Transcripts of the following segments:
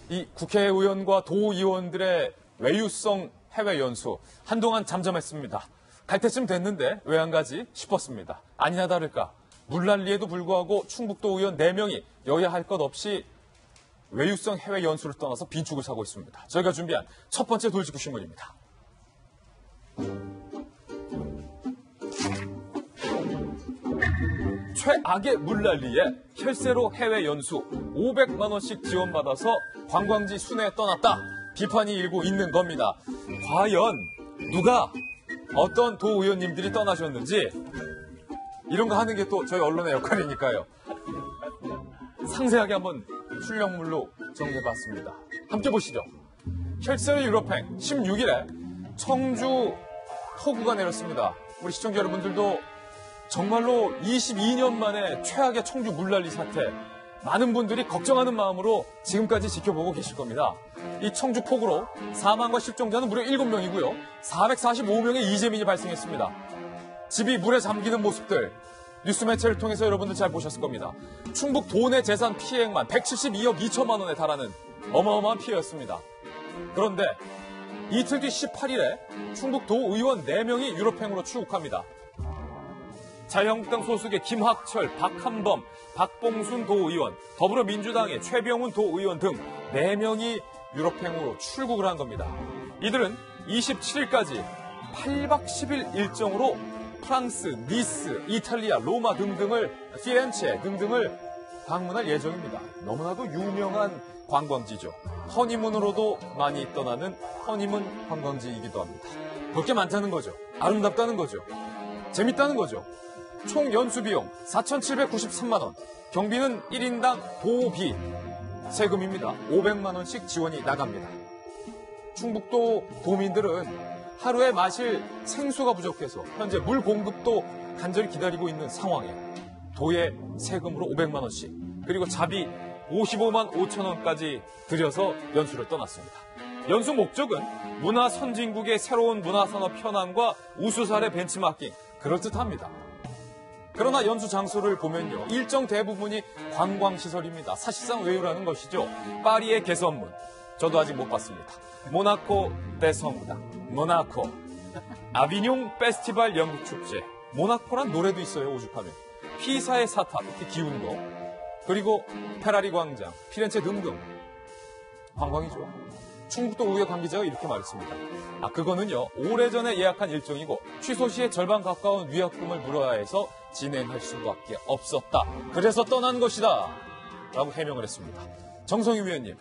이 국회의원과 도의원들의 외유성 해외 연수 한동안 잠잠했습니다. 갈 때쯤 됐는데 왜 안 가지 싶었습니다. 아니나 다를까 물난리에도 불구하고 충북도 의원 4명이 여야 할 것 없이 외유성 해외 연수를 떠나서 빈축을 사고 있습니다. 저희가 준비한 첫 번째 돌직구 신문입니다. 최악의 물난리에 혈세로 해외 연수 500만 원씩 지원받아서 관광지 순회에 떠났다. 비판이 일고 있는 겁니다. 과연 누가 어떤 도의원님들이 떠나셨는지 이런 거 하는 게 또 저희 언론의 역할이니까요. 상세하게 한번 출력물로 정리해봤습니다. 함께 보시죠. 혈세로 유럽행 16일에 청주 폭우가 내렸습니다. 우리 시청자 여러분들도 정말로 22년 만에 최악의 청주 물난리 사태 많은 분들이 걱정하는 마음으로 지금까지 지켜보고 계실 겁니다. 이 청주 폭우로 사망과 실종자는 무려 7명이고요. 445명의 이재민이 발생했습니다. 집이 물에 잠기는 모습들 뉴스 매체를 통해서 여러분들 잘 보셨을 겁니다. 충북 도내 재산 피해액만 172억 2천만 원에 달하는 어마어마한 피해였습니다. 그런데 이틀 뒤 18일에 충북 도의원 4명이 유럽행으로 출국합니다. 자유한국당 소속의 김학철, 박한범, 박봉순 도의원, 더불어민주당의 최병훈 도의원 등 4명이 유럽행으로 출국을 한 겁니다. 이들은 27일까지 8박 10일 일정으로 프랑스, 니스, 이탈리아, 로마 등등을 피렌체 등등을 방문할 예정입니다. 너무나도 유명한 관광지죠. 허니문으로도 많이 떠나는 허니문 관광지이기도 합니다. 볼 게 많다는 거죠. 아름답다는 거죠. 재밌다는 거죠. 총 연수 비용 4,793만 원, 경비는 1인당 도비, 세금입니다. 500만 원씩 지원이 나갑니다. 충북도 도민들은 하루에 마실 생수가 부족해서 현재 물 공급도 간절히 기다리고 있는 상황에 도의 세금으로 500만 원씩 그리고 자비 55만 5천 원까지 들여서 연수를 떠났습니다. 연수 목적은 문화 선진국의 새로운 문화산업 현황과 우수 사례 벤치마킹 그럴듯합니다. 그러나 연수 장소를 보면요. 일정 대부분이 관광시설입니다. 사실상 외유라는 것이죠. 파리의 개선문. 저도 아직 못 봤습니다. 모나코 대성당. 모나코. 아비뇽 페스티벌 연극축제. 모나코란 노래도 있어요. 오죽하면. 피사의 사탑. 이렇게 기운 거. 그리고 페라리 광장. 피렌체 등등. 관광이죠. 충북도 의회 관계자가 이렇게 말했습니다. 그거는요. 오래전에 예약한 일정이고 취소 시에 절반 가까운 위약금을 물어야 해서 진행할 수밖에 없었다. 그래서 떠난 것이다. 라고 해명을 했습니다. 정성희 위원님.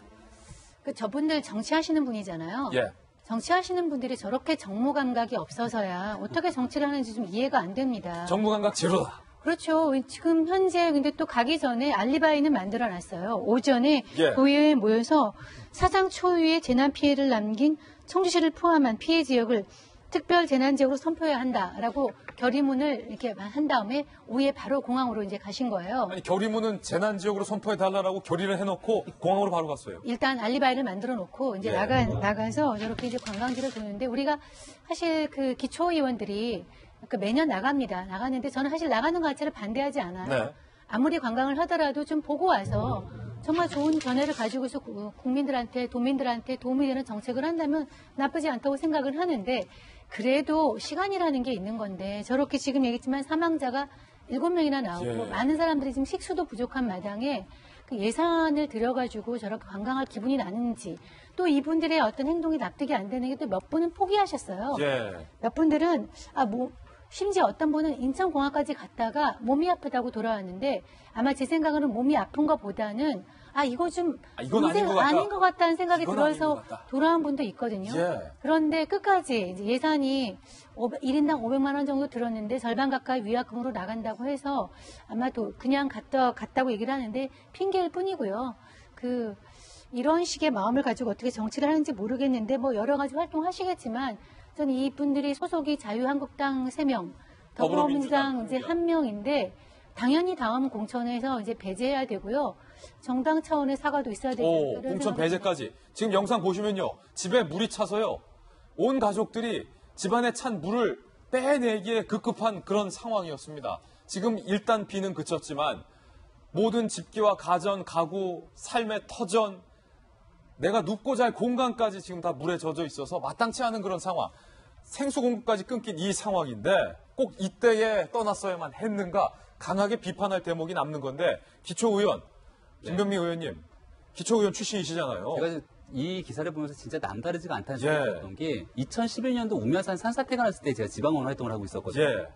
저분들 정치하시는 분이잖아요. 예. 정치하시는 분들이 저렇게 정무 감각이 없어서야 어떻게 정치를 하는지 좀 이해가 안 됩니다. 정무 감각 제로다. 그렇죠. 지금 현재 근데 또 가기 전에 알리바이는 만들어놨어요. 오전에 예. 도의회에 모여서 사상 초유의 재난 피해를 남긴 청주시를 포함한 피해 지역을 특별 재난 지역으로 선포해야 한다라고 결의문을 이렇게 한 다음에 오후에 바로 공항으로 이제 가신 거예요. 아니 결의문은 재난 지역으로 선포해 달라고 결의를 해놓고 공항으로 바로 갔어요. 일단 알리바이를 만들어 놓고 이제 예. 나가서 저렇게 이제 관광지를 도는데 우리가 사실 그 기초의원들이 매년 나갑니다. 나가는데 저는 사실 나가는 것 자체를 반대하지 않아요. 네. 아무리 관광을 하더라도 좀 보고 와서 정말 좋은 견해를 가지고서 국민들한테, 도민들한테 도움이 되는 정책을 한다면 나쁘지 않다고 생각을 하는데 그래도 시간이라는 게 있는 건데 저렇게 지금 얘기했지만 사망자가 7명이나 나오고 예. 많은 사람들이 지금 식수도 부족한 마당에 그 예산을 들여가지고 저렇게 관광할 기분이 나는지 또 이분들의 어떤 행동이 납득이 안 되는 게 또 몇 분은 포기하셨어요. 예. 몇 분들은 심지어 어떤 분은 인천공항까지 갔다가 몸이 아프다고 돌아왔는데 아마 제 생각으로는 몸이 아픈 것보다는 이거 좀 이건 아닌 것 같다는 생각이 이건 들어서 아닌 것 같다. 돌아온 분도 있거든요. 예. 그런데 끝까지 이제 예산이 1인당 500만 원 정도 들었는데 절반 가까이 위약금으로 나간다고 해서 아마도 그냥 갔다고 얘기를 하는데 핑계일 뿐이고요. 이런 식의 마음을 가지고 어떻게 정치를 하는지 모르겠는데 여러 가지 활동하시겠지만 저는 이분들이 소속이 자유한국당 3명, 더불어민주당 이제 1명인데 당연히 다음 공천에서 이제 배제해야 되고요. 정당 차원의 사과도 있어야 되고. 공천 배제까지. 지금 영상 보시면요. 집에 물이 차서요. 온 가족들이 집안에 찬 물을 빼내기에 급급한 그런 상황이었습니다. 지금 일단 비는 그쳤지만 모든 집기와 가전, 가구, 삶의 터전 내가 눕고 잘 공간까지 지금 다 물에 젖어 있어서 마땅치 않은 그런 상황. 생수 공급까지 끊긴 이 상황인데 꼭 이때에 떠났어야만 했는가 강하게 비판할 대목이 남는 건데 기초의원, 김병민 의원님, 기초의원 출신이시잖아요. 제가 이 기사를 보면서 진짜 남다르지가 않다는 생각이 들었던 게 2011년도 우면산 산사태가 났을 때 제가 지방원 활동을 하고 있었거든요.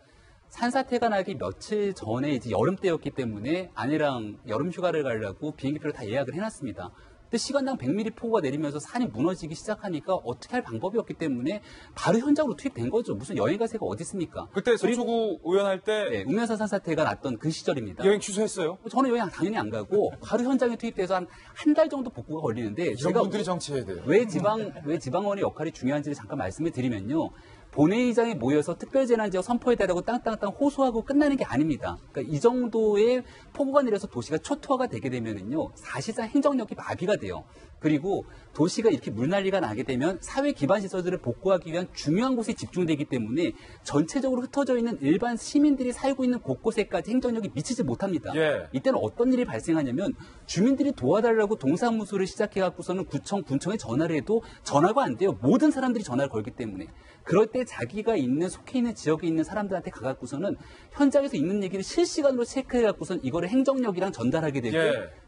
산사태가 나기 며칠 전에 이제 여름 때였기 때문에 아내랑 여름 휴가를 가려고 비행기표를 다 예약을 해놨습니다. 근데 시간당 100mm 폭우가 내리면서 산이 무너지기 시작하니까 어떻게 할 방법이 없기 때문에 바로 현장으로 투입된 거죠. 무슨 여행 가세가 어디 있습니까? 그때 서초구 의원 할 때 네, 우면산 산사태가 났던 그 시절입니다. 여행 취소했어요? 저는 여행 당연히 안 가고 바로 현장에 투입돼서 한 달 정도 복구가 걸리는데 이런 제가 분들이 정치해야 돼요. 왜 지방원의 역할이 중요한지를 잠깐 말씀을 드리면요. 본회의장에 모여서 특별재난지역 선포해달라고 땅땅땅 호소하고 끝나는 게 아닙니다. 그러니까 이 정도의 폭우가 내려서 도시가 초토화가 되게 되면은요, 사실상 행정력이 마비가 돼요. 그리고 도시가 이렇게 물난리가 나게 되면 사회 기반 시설들을 복구하기 위한 중요한 곳에 집중되기 때문에 전체적으로 흩어져 있는 일반 시민들이 살고 있는 곳곳에까지 행정력이 미치지 못합니다. 이때는 어떤 일이 발생하냐면 주민들이 도와달라고 동사무소를 시작해갖고서는 구청, 군청에 전화를 해도 전화가 안 돼요. 모든 사람들이 전화를 걸기 때문에. 그럴 때 자기가 속해 있는 지역에 있는 사람들한테 가갖고서는 현장에서 있는 얘기를 실시간으로 체크해갖고선 이거를 행정력이랑 전달하게 되고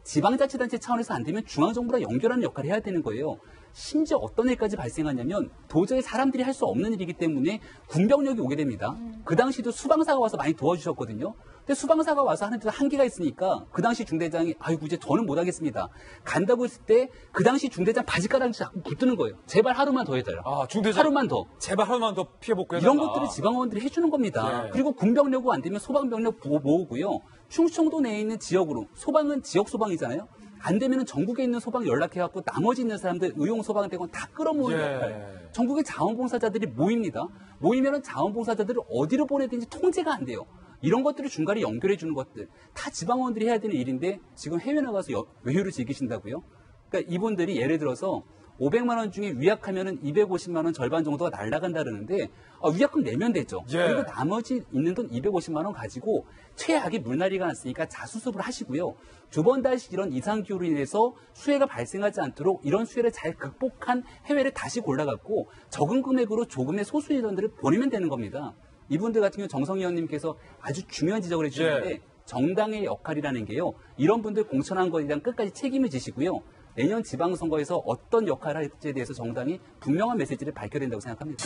지방자치단체 차원에서 안 되면 중앙정부랑 연결하는 역할을 해야 되는 거예요. 심지어 어떤 일까지 발생하냐면 도저히 사람들이 할 수 없는 일이기 때문에 군병력이 오게 됩니다. 그 당시도 수방사가 와서 많이 도와주셨거든요. 근데 수방사가 와서 하는 데도 한계가 있으니까 그 당시 중대장이 아이고 이제 저는 못하겠습니다. 간다고 했을 때 그 당시 중대장 바지가랑이 자꾸 붙드는 거예요. 제발 하루만 더 해줘요. 중대장 하루만 더. 제발 하루만 더 피해 복구해달라. 이런 것들을 지방의원들이 해주는 겁니다. 그리고 군병력이 안 되면 소방병력 모으고요. 충청도 내에 있는 지역으로 소방은 지역 소방이잖아요. 안 되면 전국에 있는 소방 연락해갖고 나머지 있는 사람들 의용소방대원 다 끌어모으는 역할. 전국의 자원봉사자들이 모입니다. 모이면은 자원봉사자들을 어디로 보내야 되는지 통제가 안 돼요. 이런 것들을 중간에 연결해 주는 것들 다 지방원들이 해야 되는 일인데 지금 해외 나가서 외유를 즐기신다고요? 그러니까 이분들이 예를 들어서 500만 원 중에 위약하면은 250만 원 절반 정도가 날아간다 그러는데 위약금 내면 되죠. 그리고 나머지 있는 돈 250만 원 가지고 최악의 물난리가 났으니까 자수습을 하시고요. 두 번 다시 이런 이상기후로 인해서 수해가 발생하지 않도록 이런 수해를 잘 극복한 해외를 다시 골라갖고 적은 금액으로 조금의 소수 인원들을 보내면 되는 겁니다. 이분들 같은 경우 정성희 의원님께서 아주 중요한 지적을 해주셨는데 정당의 역할이라는 게요. 이런 분들 공천한 것에 대한 끝까지 책임을 지시고요. 내년 지방선거에서 어떤 역할을 할지에 대해서 정당이 분명한 메시지를 밝혀야 된다고 생각합니다.